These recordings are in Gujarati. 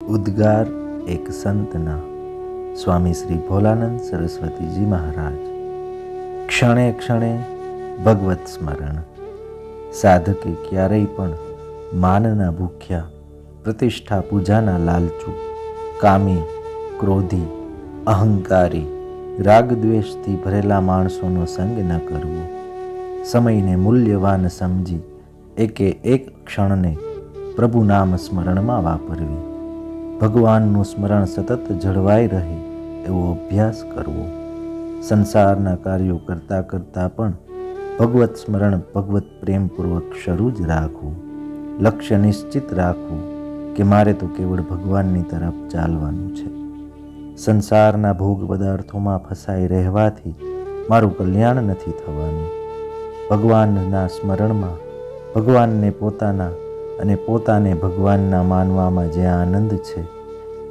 ઉદ્ગાર એક સંતના સ્વામી શ્રી ભોલાનંદ સરસ્વતીજી મહારાજ। ક્ષણે ક્ષણે ભગવત સ્મરણ। સાધકે ક્યારેય પણ માનના ભૂખ્યા, પ્રતિષ્ઠા પૂજાના લાલચુ, કામી, ક્રોધી, અહંકારી, રાગદ્વેષથી ભરેલા માણસોનો સંગ ન કરવો। સમયને મૂલ્યવાન સમજી એકે એક ક્ષણને પ્રભુ નામ સ્મરણમાં વાપરવી। ભગવાનનું સ્મરણ સતત જળવાઈ રહે એવો અભ્યાસ કરવો। સંસારના કાર્યો કરતાં કરતાં પણ ભગવત સ્મરણ, ભગવત પ્રેમપૂર્વક શરૂ જ રાખવું। લક્ષ્ય નિશ્ચિત રાખવું કે મારે તો કેવળ ભગવાનની તરફ ચાલવાનું છે। સંસારના ભોગ પદાર્થોમાં ફસાઈ રહેવાથી મારું કલ્યાણ નથી થવાનું। ભગવાનના સ્મરણમાં ભગવાનને પોતાના અને પોતાને ભગવાનના માનવામાં જે આનંદ છે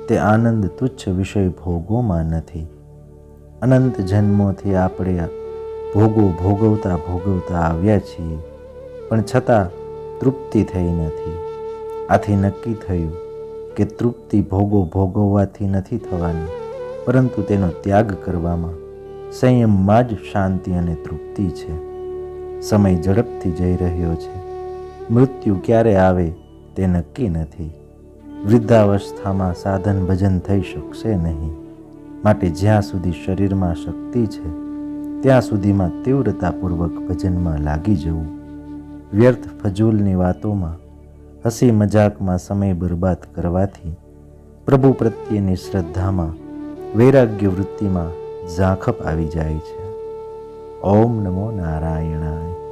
તે આનંદ તુચ્છ વિષય ભોગોમાં નથી। અનંત જન્મોથી આપણે ભોગો ભોગવતા આવ્યા છીએ, પણ છતાં તૃપ્તિ થઈ નથી। આથી નક્કી થયું કે તૃપ્તિ ભોગો ભોગવવાથી નથી થવાની, પરંતુ તેનો ત્યાગ કરવામાં, સંયમમાં જ શાંતિ અને તૃપ્તિ છે। સમય ઝડપથી જઈ રહ્યો છે। મૃત્યુ ક્યારે આવે તે નક્કી નથી। વૃદ્ધાવસ્થામાં સાધન ભજન થઈ શકશે નહીં, માટે જ્યાં સુધી શરીરમાં શક્તિ છે ત્યાં સુધીમાં તીવ્રતાપૂર્વક ભજનમાં લાગી જવું। વ્યર્થ ફજૂલની વાતોમાં, હસી મજાકમાં સમય બરબાદ કરવાથી પ્રભુ પ્રત્યેની શ્રદ્ધામાં, વૈરાગ્ય વૃત્તિમાં ઝાંખપ આવી જાય છે। ઓમ નમો નારાયણાય।